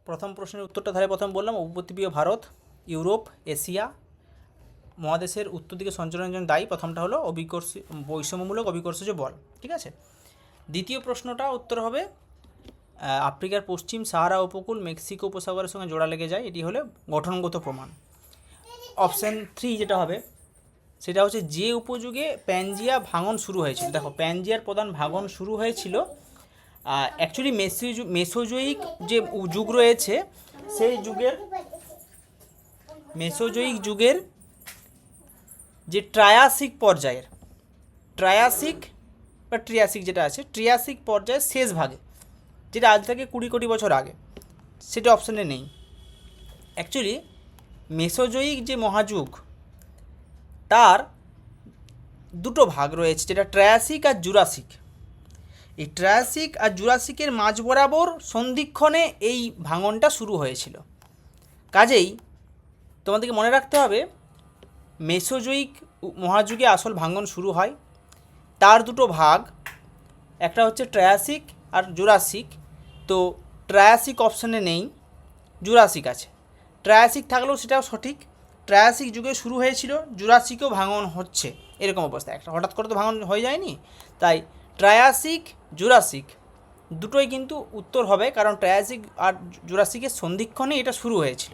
প্রথম প্রশ্নের উত্তরটা তাহলে প্রথম বললাম, উপদ্বীপীয় ভারত, ইউরোপ, এশিয়া মহাদেশের উত্তর দিকে সঞ্চালনের জন্য দায়ী। প্রথমটা হলো বৈষম্যমূলক অভিকর্ষজ বল। ঠিক আছে। দ্বিতীয় প্রশ্নটা উত্তর হবে আফ্রিকার পশ্চিম সাহারা উপকূল মেক্সিকো উপসাগরের সঙ্গে জোড়া লেগে যায়, এটি হলো গঠনগত প্রমাণ। অপশান 3 যেটা হবে সেটা হচ্ছে যে উপযুগে প্যানজিয়া ভাঙন শুরু হয়েছিল। দেখো, প্যানজিয়ার প্রধান ভাঙন শুরু হয়েছিল অ্যাকচুয়ালি মেসোজোয়িক যে যুগ রয়েছে সেই যুগের মেসোজোয়িক যুগের যে ট্রায়াসিক পর্যায়ের ট্রায়াসিক বা ট্রিয়াসিক যেটা আছে ট্রিয়াসিক পর্যায়ের শেষ ভাগে, যেটা আজ থেকে 20 কোটি বছর আগে, সেটা অপশানে নেই। অ্যাকচুয়ালি মেসোজোয়িক যে মহাযুগ তার দুটো ভাগ রয়েছে, যেটা ট্রায়াসিক আর জুরাসিক। এই ট্রায়াসিক আর জুরাসিকের মাঝ বরাবর সন্ধিক্ষণে এই ভাঙনটা শুরু হয়েছিল। কাজেই তোমাদেরকে মনে রাখতে হবে মেসোজোয়িক মহাযুগে আসল ভাঙন শুরু হয়। তার দুটো ভাগ, একটা হচ্ছে ট্রায়াসিক আর জুরাসিক। তো ট্রায়াসিক অপশানে নেই, জুরাসিক আছে। ট্রায়াসিক থাকলেও সেটাও সঠিক, ট্রায়াসিক যুগে শুরু হয়েছিল, জুরাসিকেও ভাঙন হচ্ছে, এরকম অবস্থা। একটা হঠাৎ করে তো ভাঙন হয়ে যায়নি, তাই ট্রায়াসিক জুরাসিক দুটোই কিন্তু উত্তর হবে, কারণ ট্রায়াসিক আর জুরাসিকের সন্ধিক্ষণে এটা শুরু হয়েছিল।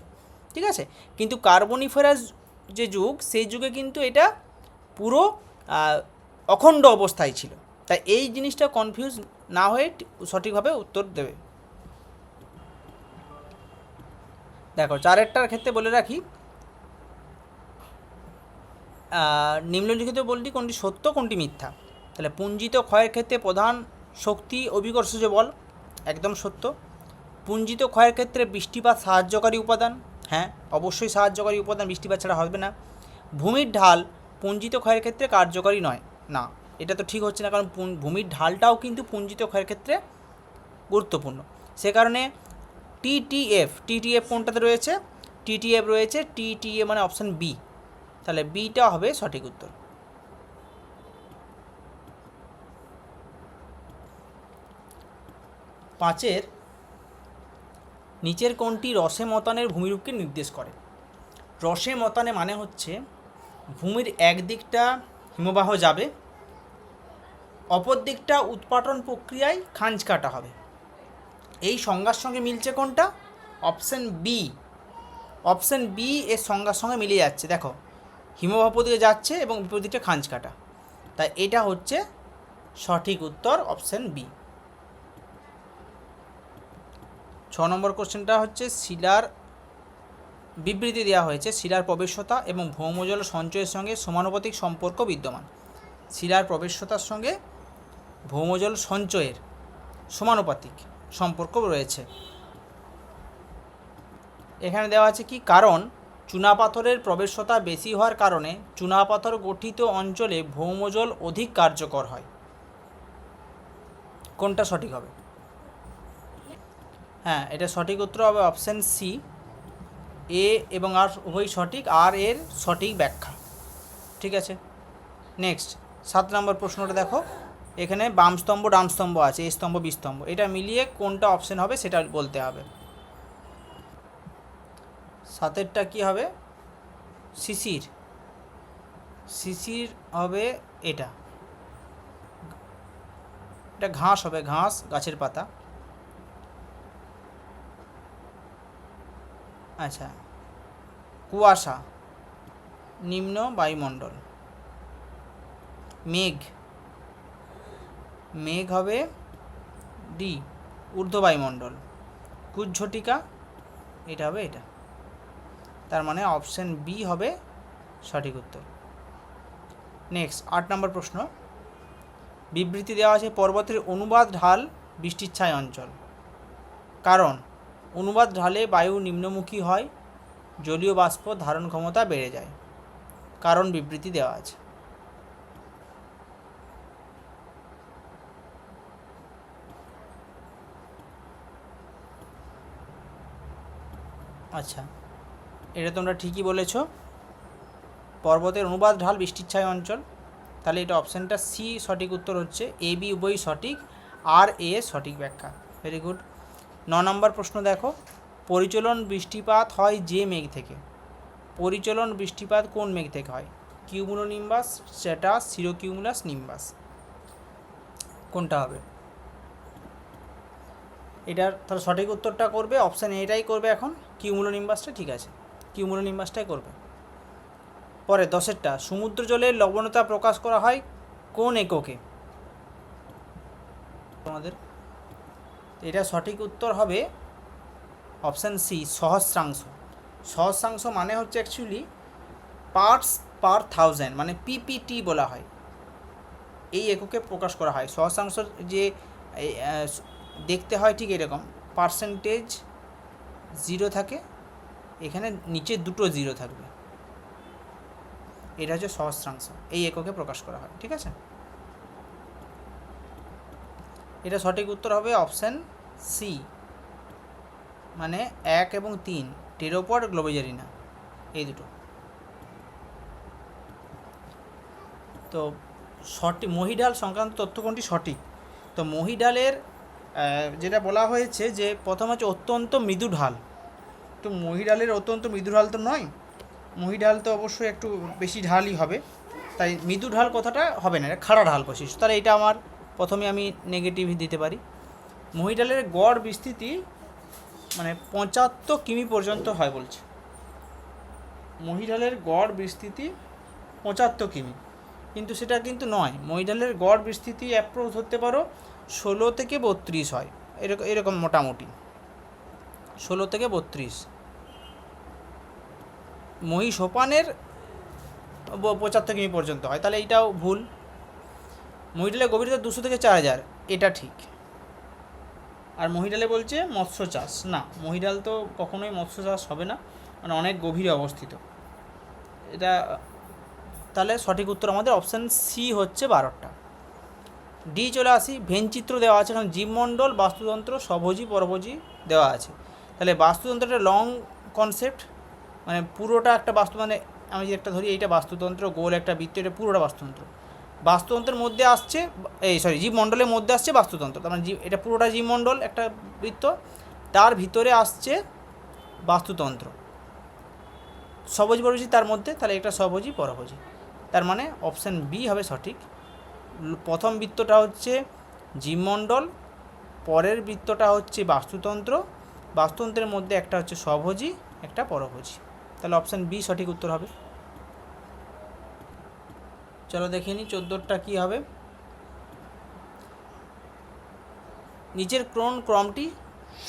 ঠিক আছে। কিন্তু কার্বনিফেরাস যে যুগ, সেই যুগে কিন্তু এটা পুরো অখণ্ড অবস্থায় ছিল। তাই এই জিনিসটা কনফিউজ না হয়ে সঠিকভাবে উত্তর দেবে। দেখো, 4টার ক্ষেত্রে বলে রাখি, নিম্নলিখিত বলটি কোনটি সত্য কোনটি মিথ্যা। তাহলে পুঞ্জিত ক্ষয়ের ক্ষেত্রে প্রধান শক্তি অভিকর্ষজ বল, একদম সত্য। পুঞ্জিত ক্ষয়ের ক্ষেত্রে বৃষ্টিপাত সাহায্যকারী উপাদান, হ্যাঁ অবশ্যই সাহায্যকারী উপাদান, বৃষ্টিপাত ছাড়া হবে না। ভূমির ঢাল পুঞ্জিত ক্ষয়ের ক্ষেত্রে কার্যকারী নয়, না এটা তো ঠিক হচ্ছে না, কারণ ভূমির ঢালটাও কিন্তু পুঞ্জিত ক্ষয়ের ক্ষেত্রে গুরুত্বপূর্ণ। সে কারণে টিটিএফ কোনটাতে রয়েছে, টিটিএফ রয়েছে, টিটিএ মানে অপশান বি, তাহলে বিটা হবে সঠিক উত্তর। পাঁচের নিচের কোনটি রসে মতানের ভূমিরূপকে নির্দেশ করে। রসে মতানে মানে হচ্ছে ভূমির একদিকটা হিমবাহ যাবে, অপর দিকটা উৎপাটন প্রক্রিয়ায় খাঁজ কাটা হবে। এই সংজ্ঞার সঙ্গে মিলছে কোনটা, অপশান বি এর সংজ্ঞার সঙ্গে মিলে যাচ্ছে। দেখো, হিমবাহ দিকে যাচ্ছে এবং বিপরীত দিকটা খাঁজ কাটা, তাই এটা হচ্ছে সঠিক উত্তর, অপশান বি। 6 নম্বর কোশ্চেনটা হচ্ছে শিলার বিবৃতি দেওয়া হয়েছে, শিলার প্রবেশ্যতা এবং ভৌমজল সঞ্চয়ের সঙ্গে সমানুপাতিক সম্পর্ক বিদ্যমান। শিলার প্রবেশ্যতার সঙ্গে ভৌমজল সঞ্চয়ের সমানুপাতিক সম্পর্ক রয়েছে। এখানে দেওয়া আছে কি, কারণ চুনাপাথরের প্রবেশ্যতা বেশি হওয়ার কারণে চুনাপাথর গঠিত অঞ্চলে ভৌমজল অধিক কার্যকর হয়। কোনটা সঠিক হবে? হ্যাঁ, এটা সঠিক উত্তর হবে অপশান সি, এ এবং আর উভয় সঠিক, আর এর সঠিক ব্যাখ্যা। ঠিক আছে। নেক্সট 7 নম্বর প্রশ্নটা দেখো, এখানে বাম স্তম্ভ ডান স্তম্ভ আছে, এ স্তম্ভ বি স্তম্ভ, এটা মিলিয়ে কোনটা অপশান হবে সেটা বলতে হবে। 7এরটা কী হবে, শিশির হবে এটা ঘাস হবে, ঘাস গাছের পাতা। আচ্ছা, কুয়াশা নিম্ন বায়ুমণ্ডল। মেঘ হবে ডি ঊর্ধ্ব বায়ুমণ্ডল। কুজ্ঝটিকা এটা হবে এটা, তার মানে অপশান বি হবে সঠিক উত্তর। নেক্সট 8 নম্বর প্রশ্ন, বিবৃতি দেওয়া আছে পর্বতের অনুবাদ ঢাল বৃষ্টির ছায় অঞ্চল। কারণ অনুবাদ ঢালে বায়ু নিম্নমুখী হয়, জলীয় বাষ্প ধারণ ক্ষমতা বেড়ে যায়। কারণ বিবৃতি দেওয়া আছে। আচ্ছা, এটা তোমরা ঠিকই বলেছ, পর্বতের অনুবাদ ঢাল বৃষ্টির ছায় অঞ্চল, তাহলে এটা অপশানটা সি সঠিক উত্তর হচ্ছে, এ বি উভয়ই সঠিক, আর এ সঠিক ব্যাখ্যা। Very good. 9 নম্বর প্রশ্ন দেখো, পরিচলন বৃষ্টিপাত হয় যে মেঘ থেকে। পরিচলন বৃষ্টিপাত কোন মেঘ থেকে হয়? Cumulonimbus, stratus, cirrocumulus, nimbus. কোনটা হবে? এটার তাহলে সঠিক উত্তরটা করবে অপশান এটাই করবে এখন, কিউমুলোনিম্বাসটা। ঠিক আছে, কিউমুলোনিম্বাসটাই করবে। পরে 10এরটা, সমুদ্র জলের লবণতা প্রকাশ করা হয় কোন এককে? তোমাদের এটা সঠিক উত্তর হবে অপশান সি, সহস্রাংশ। সহস্রাংশ মানে হচ্ছে অ্যাকচুয়ালি পার্টস পার থাউজেন্ড, মানে পিপিটি বলা হয়, এই এককে প্রকাশ করা হয়। সহস্রাংশ যে দেখতে হয় ঠিক এরকম, পার্সেন্টেজ 0 থাকে, এখানে নিচে 2টো 0 থাকবে, এটা হচ্ছে সহস্রাংশ, এই এককে প্রকাশ করা হয়। ঠিক আছে, এটা সঠিক উত্তর হবে অপশান সি, মানে 1 এবং 3, টেরোপড, গ্লোবিজারিনা, এই দুটো। তো সঠিক মহিডাল সংক্রান্ত তথ্য কোনটি সঠিক? তো মহিডালের যেটা বলা হয়েছে যে প্রথম হচ্ছে অত্যন্ত মৃদু ঢাল। তো মহিডালের অত্যন্ত মৃদু ঢাল তো নয়, মহিডাল তো অবশ্যই একটু বেশি ঢালই হবে, তাই মৃদু ঢাল কথাটা হবে না, এটা খাড়া ঢাল বৈশিষ্ট্য। তাহলে এটা আমার প্রথমে আমি নেগেটিভ দিতে পারি। মহিডালের গড় বিস্তৃতি মানে 75 কিমি পর্যন্ত হয় বলছে। মহিডালের গড় বিস্তৃতি 75 কিমি, কিন্তু সেটা কিন্তু নয়। মহিডালের গড় বিস্তৃতি অ্যাপ্রোচ ধরতে পারো 16 থেকে 32 হয়, এরকম মোটামুটি 16 থেকে 32। মহিষোপানের 75 কিমি পর্যন্ত হয়, তাহলে এইটাও ভুল। মহিডালের গভীরতা 200 থেকে 4000, এটা ঠিক। আর মহিডালে বলছে মৎস্য চাষ, না, মহিডাল তো কখনোই মৎস্য চাষ হবে না, মানে অনেক গভীরে অবস্থিত এটা। তাহলে সঠিক উত্তর আমাদের অপশান সি হচ্ছে 12টা। ডি চলে আসি, ভেনচিত্র দেওয়া আছে, এখানে জীবমণ্ডল, বাস্তুতন্ত্র, স্বভোজী, পরভোজী দেওয়া আছে। তাহলে বাস্তুতন্ত্রটা লং কনসেপ্ট, মানে পুরোটা একটা বাস্তু, মানে আমি যে একটা ধরি এইটা বাস্তুতন্ত্র, গোল একটা বৃত্ত, এটা পুরোটা বাস্তুতন্ত্র। বাস্তুতন্ত্রের মধ্যে আসছে জীবমণ্ডলের মধ্যে আসছে বাস্তুতন্ত্র, তার মানে এটা পুরোটা জীবমণ্ডল একটা বৃত্ত, তার ভিতরে আসছে বাস্তুতন্ত্র। স্বভোজী পরভোজী তার মধ্যে, তাহলে এটা স্বভোজী পরভোজী, তার মানে অপশান বি হবে সঠিক। প্রথম বৃত্তটা হচ্ছে জীবমণ্ডল, পরের বৃত্তটা হচ্ছে বাস্তুতন্ত্র, বাস্তুতন্ত্রের মধ্যে একটা হচ্ছে স্বভোজী, একটা পরভোজী, তাহলে অপশান বি সঠিক উত্তর হবে। চলো দেখে নিই 14টা কী হবে। নিচের কোন ক্রমটি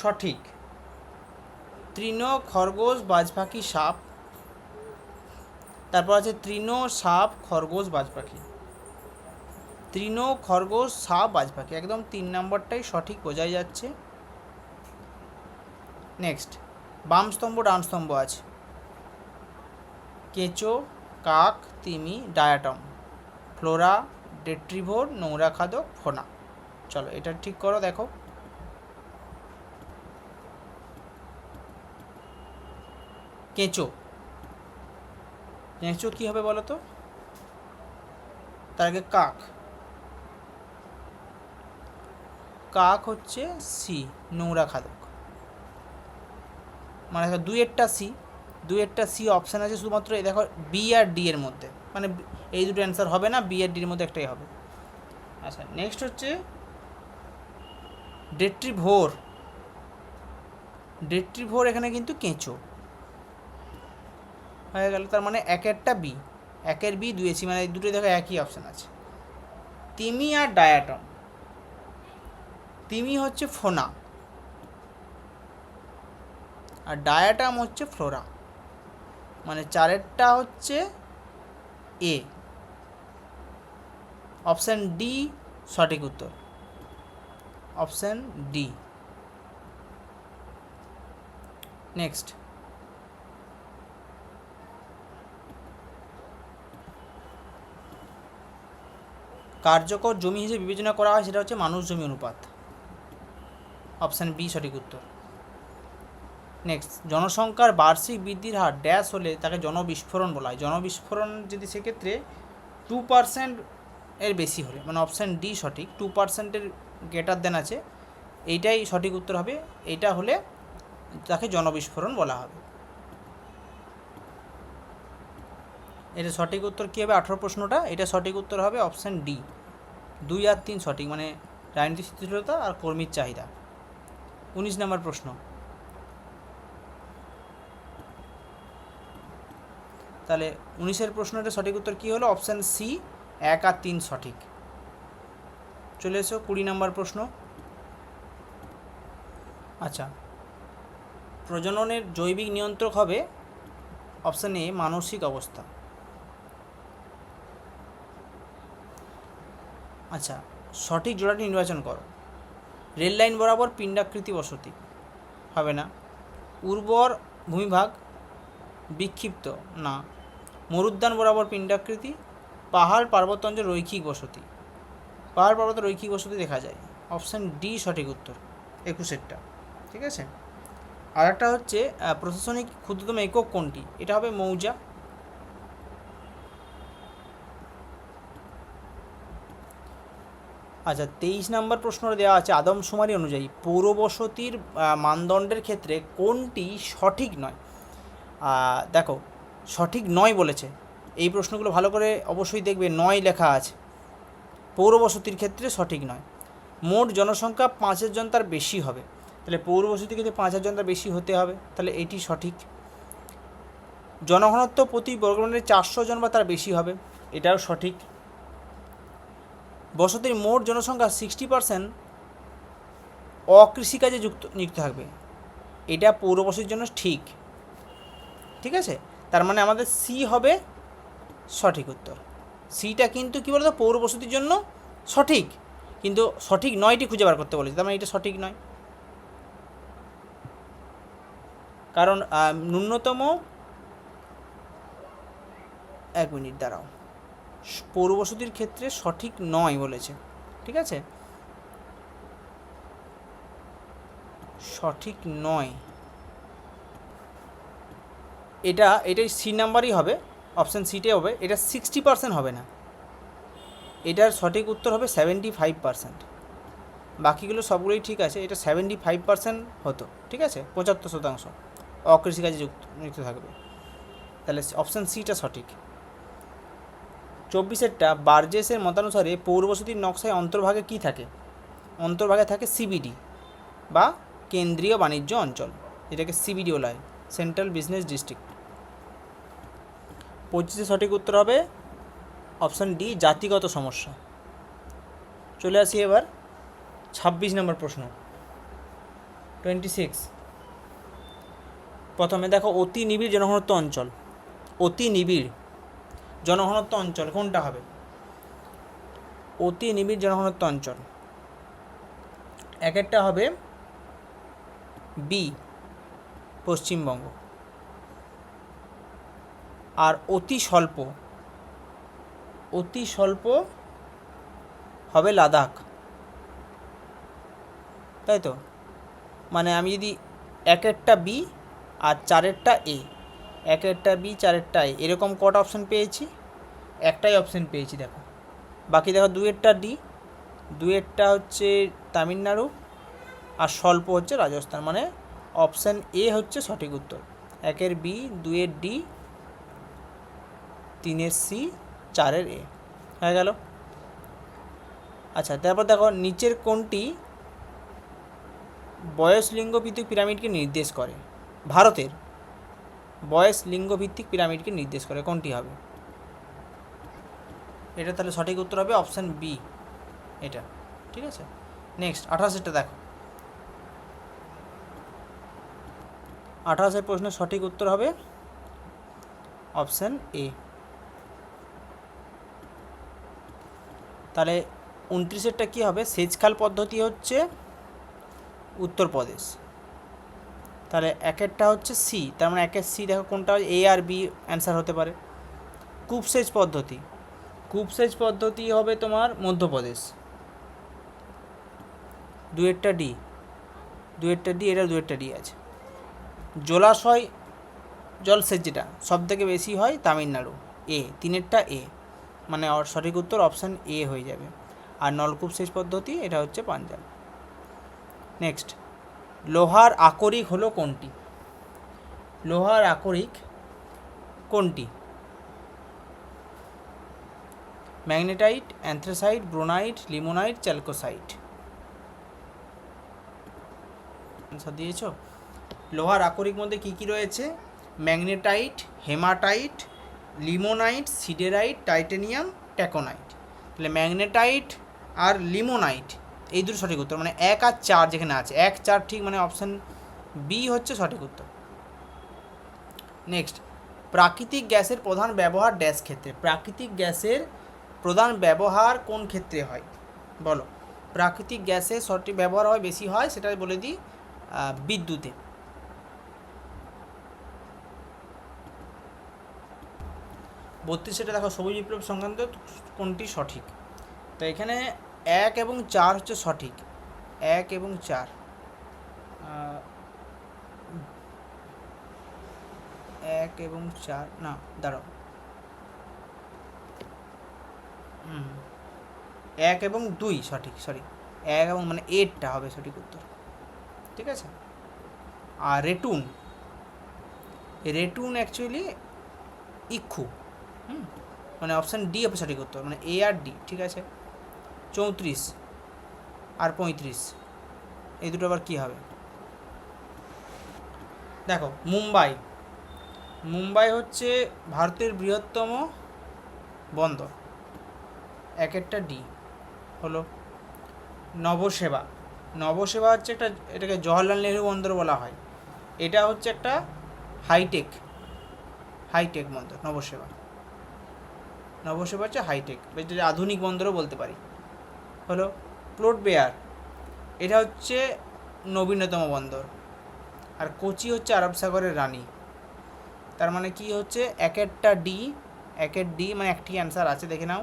সঠিক? তৃণ, খরগোশ, বাজপাখি, সাপ, তারপর আছে তৃণ, সাপ, খরগোশ, বাজপাখি। তৃণ, খরগোশ, সাপ, বাজপাখি, একদম 3 নম্বরটাই সঠিক বোঝাই যাচ্ছে। নেক্সট, বাম স্তম্ভ ডান স্তম্ভ আছে, কেঁচো, কাক, তিমি, ডায়াটম, ফ্লোরা, ডেট্রিভোর, নোংরা খাদক, ফোনা। চলো এটা ঠিক করো, দেখো। কেঁচো, কেঁচো কী হবে বলো তো? তার আগে কাক, কাক হচ্ছে সি, নোংরা খাদক, মানে 2-এরটা সি, 2-এরটা সি অপশান আছে শুধুমাত্র দেখো বি আর ডি এর মধ্যে, মানে এই দুটো অ্যান্সার হবে না, বি আর ডির মধ্যে একটাই হবে। আচ্ছা, নেক্সট হচ্ছে ডেট্রিভোর। ডেট্রিভোর এখানে কিন্তু কেঁচো হয়ে গেল, তার মানে 1-এরটা বি, 1-এর বি, 2-এর সি, মানে এই দুটোই দেখো একই অপশান আছে। তিমি আর ডায়াটম, তিমি হচ্ছে ফোনা আর ডায়াটাম হচ্ছে ফ্লোরা, মানে 4-এরটা হচ্ছে এ, অপশান ডি সঠিক উত্তর, অপশান ডি। নেক্সট, কার্যকর জমি হিসেবে বিবেচনা করা হয় সেটা হচ্ছে মানুষ জমি অনুপাত, অপশান বি সঠিক উত্তর। নেক্সট, জনসংখ্যার বার্ষিক বৃদ্ধির হার ড্যাশ হলে তাকে জনবিস্ফোরণ বলা হয়। জনবিস্ফোরণ যদি সেক্ষেত্রে 2% এর বেশি হলে, মানে অপশান ডি সঠিক, 2%-এর গ্রেটার দেন আছে, এইটাই সঠিক উত্তর হবে। এইটা হলে তাকে জনবিস্ফোরণ বলা হবে। এটা সঠিক উত্তর কী হবে? 18 প্রশ্নটা, এটা সঠিক উত্তর হবে অপশান ডি, 2 আর 3 সঠিক, মানে রাজনীতি স্থিতিশীলতা আর কর্মীর চাহিদা। 19 নম্বর প্রশ্ন, তাহলে 19-এর প্রশ্নটা সঠিক উত্তর কী হলো? অপশান সি, 1 আর 3 সঠিক। চলে এসো 20 নম্বর প্রশ্ন। আচ্ছা, প্রজননের জৈবিক নিয়ন্ত্রক হবে অপশান এ মানসিক অবস্থা। আচ্ছা, সঠিক জোড়াটি নির্বাচন করো। রেল লাইন বরাবর পিণ্ডাকৃতি বসতি হবে না। উর্বর ভূমিভাগ বিক্ষিপ্ত না। মরুদ্যান বরাবর পিণ্ডাকৃতি। পাহাড় পার্বত্য অঞ্চল রৈখিক বসতি। পাহাড় পর্বত রৈখিক বসতি দেখা যায়, অপশান ডি সঠিক উত্তর 21-এরটা। ঠিক আছে, আর একটা হচ্ছে প্রশাসনিক ক্ষুদ্রতম একক কোনটি? এটা হবে মৌজা। আচ্ছা, 23 নম্বর প্রশ্নটা দেওয়া আছে, আদমশুমারি অনুযায়ী পৌরবসতির মানদণ্ডের ক্ষেত্রে কোনটি সঠিক নয়? দেখো, সঠিক নয় বলেছে, এই প্রশ্নগুলো ভালো করে অবশ্যই দেখবে, নয় লেখা আছে। পৌরবসতির ক্ষেত্রে সঠিক নয়। মোট জনসংখ্যা 5,000 জন তার বেশি হবে, তাহলে পৌরবসতির ক্ষেত্রে 5,000 জন তার বেশি হতে হবে, তাহলে এটি সঠিক। জনঘনত্ব প্রতি বর্গমিটারে 400 জন বা তার বেশি হবে, এটাও সঠিক। বসতির মোট জনসংখ্যা 60% অকৃষিকাজে নিযুক্ত থাকবে, এটা পৌরবসতির জন্য ঠিক। ঠিক আছে, তার মানে আমাদের সি হবে সঠিক উত্তর। সিটা কিন্তু কী বলতো, পৌরবসতির জন্য সঠিক, কিন্তু সঠিক নয়টি খুঁজে বার করতে বলেছে, তার মানে এটা সঠিক নয়। কারণ ন্যূনতম, 1 মিনিট দাঁড়াও, পৌরবসতির ক্ষেত্রে সঠিক নয় বলেছে। ঠিক আছে, সঠিক নয়, এটাই সি নাম্বারই হবে, অপশান সিটাই হবে। এটা 60% হবে না, এটার সঠিক উত্তর হবে 75%। বাকিগুলো সবগুলোই ঠিক আছে, এটা 75% হতো। ঠিক আছে, 75% অকৃষিকাজে যুক্ত থাকবে, তাহলে অপশান সিটা সঠিক। 24-এরটা, বার্জেসের মতানুসারে পৌরবসতির নকশায় অন্তর্ভাগে কী থাকে? অন্তর্ভাগে থাকে সিবিডি বা কেন্দ্রীয় বাণিজ্য অঞ্চল, এটাকে সিবিডি বলা হয়, সেন্ট্রাল বিজনেস ডিস্ট্রিক্ট। 25-এ সঠিক উত্তর হবে অপশান ডি, জাতিগত সমস্যা। চলে আসি এবার 26 নম্বর প্রশ্ন, 26। প্রথমে দেখো, অতি নিবিড় জনঘনত্ব অঞ্চল, অতি নিবিড় জনঘনত্ব অঞ্চল কোনটা হবে? অতি নিবিড় জনঘনত্ব অঞ্চল, একটা হবে বি, পশ্চিমবঙ্গ। আর অতি স্বল্প হবে লাদাখ, তাই তো? মানে আমি যদি 1-এরটা বি আর 4-এরটা এ, 1-এরটা বি 4-এরটা এ, এরকম কটা অপশান পেয়েছি? একটাই অপশান পেয়েছি, দেখো। বাকি দেখো, 2-এরটা ডি, 2-এরটা হচ্ছে তামিলনাড়ু, আর স্বল্প হচ্ছে রাজস্থান, মানে অপশান এ হচ্ছে সঠিক উত্তর। 1-এর বি, 2-এর ডি, 3-এর সি, 4-এর এ হয়ে গেল। আচ্ছা, তারপর দেখো, নিচের কোনটি বয়স লিঙ্গভিত্তিক পিরামিডকে নির্দেশ করে? ভারতের বয়স লিঙ্গভিত্তিক পিরামিডকে নির্দেশ করে, কোনটি হবে? এটা তাহলে সঠিক উত্তর হবে অপশান বি, এটা। ঠিক আছে, নেক্সট 28-এরটা দেখো, 28-এর প্রশ্নের সঠিক উত্তর হবে অপশান এ। তাহলে 29-এরটা কী হবে? সেচখাল পদ্ধতি হচ্ছে উত্তরপ্রদেশ, তাহলে 1-এরটা হচ্ছে সি, তার মানে 1-এর সি, দেখো কোনটা এ আর বি অ্যান্সার হতে পারে। কূপসেচ পদ্ধতি হবে তোমার মধ্যপ্রদেশ। 2-এরটা ডি, এটা 2-এরটা ডি আছে। জলাশয় জলসেচ যেটা সব থেকে বেশি হয় তামিলনাড়ু, এ। 3-এরটা এ, মানে সঠিক উত্তর অপশান এ হয়ে যাবে। আর নলকূপ সেচ পদ্ধতি এটা হচ্ছে পাঞ্জাব। নেক্সট লোহার আকরিক হলো কোনটি? লোহার আকরিক কোনটি? ম্যাগনেটাইট, অ্যান্থ্রাসাইট, ব্রোনাইট, লিমোনাইট, চ্যালকোসাইট। আনসার দিয়েছো? লোহার আকরিক মধ্যে কি কি রয়েছে? Magnetite, hematite, limonite, siderite, titanium, taconite. তাহলে ম্যাগনেটাইট আর লিমোনাইট এই দুটো সঠিক উত্তর, মানে 1 আর 4 যেখানে আছে 1 4 ঠিক, মানে অপশান বি হচ্ছে সঠিক উত্তর। নেক্সট, প্রাকৃতিক গ্যাসের প্রধান ব্যবহার ড্যাশ ক্ষেত্রে? প্রাকৃতিক গ্যাসের প্রধান ব্যবহার কোন ক্ষেত্রে হয় বলো? প্রাকৃতিক গ্যাসের সঠিক ব্যবহার হয়, বেশি হয়, সেটা বলে দিই, বিদ্যুতে। সেটা দেখো, সবুজ বিপ্লব সংক্রান্ত কোনটি সঠিক? তো এখানে 1 এবং 4 হচ্ছে সঠিক। 1 এবং 4, 1 এবং 4 না, দাঁড়াও, 1 এবং 2 সঠিক, সরি 1 এবং মানে 8টা হবে সঠিক উত্তর, ঠিক আছে। আর রেটুন, রেটুন অ্যাকচুয়ালি ইক্ষু, মানে অপশান ডি হবে সঠিক উত্তর, মানে এ আর ডি, ঠিক আছে। 34 আর 35 এই দুটো আবার কী হবে? দেখো, মুম্বাই, মুম্বাই হচ্ছে ভারতের বৃহত্তম বন্দর, 1 ডি হলো। নবসেবা, নবসেবা হচ্ছে একটা, এটাকে জওহরলাল নেহরু বন্দর বলা হয়, এটা হচ্ছে একটা হাইটেক, হাইটেক বন্দর নবসেবা। নবসেবা হচ্ছে হাইটেক, যেটা আধুনিক বন্দরও বলতে পারি। হলো পোর্ট ব্লেয়ার, এটা হচ্ছে নবীনতম বন্দর। আর কোচি হচ্ছে আরব সাগরের রানী। তার মানে কি হচ্ছে 1 ডি, 1 ডি, মানে একটি অ্যান্সার আছে, দেখে নাও,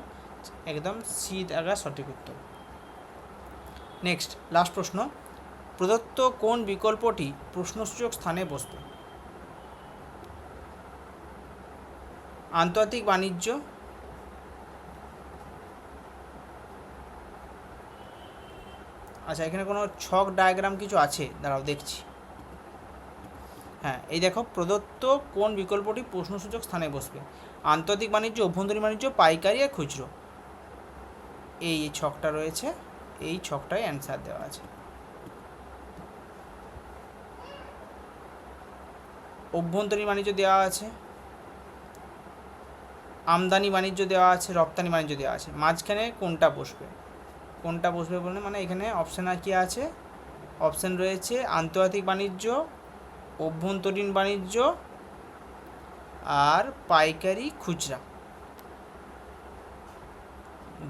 একদম সি জায়গা সঠিক উত্তর। নেক্সট, লাস্ট প্রশ্ন, প্রদত্ত কোন বিকল্পটি প্রশ্নসূচক স্থানে বসবে? আন্তর্জাতিক বাণিজ্য, আচ্ছা এখানে কোনো ছক ডায়াগ্রাম কিছু আছে, দাঁড়াও দেখছি। হ্যাঁ, এই দেখো, প্রদত্ত কোন বিকল্পটি প্রশ্নসূচক স্থানে বসবে? আন্তর্জাতিক বাণিজ্য, অভ্যন্তরীণ বাণিজ্য, পাইকারি আর খুচরো, এই ছকটা রয়েছে, এই ছকটায় অ্যান্সার দেওয়া আছে। অভ্যন্তরীণ বাণিজ্য দেওয়া আছে, আমদানি বাণিজ্য দেওয়া আছে, রপ্তানি বাণিজ্য দেওয়া আছে, মাঝখানে কোনটা বসবে? কোনটা বসবে বলে, মানে এখানে অপশান আর কি আছে? অপশান রয়েছে আন্তর্জাতিক বাণিজ্য, অভ্যন্তরীণ বাণিজ্য আর পাইকারি খুচরা।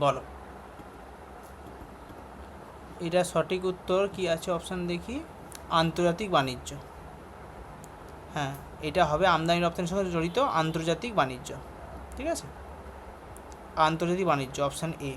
বলো, এটা সঠিক উত্তর কি আছে? অপশান দেখি, আন্তর্জাতিক বাণিজ্য। হ্যাঁ, এটা হবে আমদানি রপ্তানির সঙ্গে জড়িত আন্তর্জাতিক বাণিজ্য, ঠিক আছে, আন্তর্জাতিক বাণিজ্য, অপশান এ।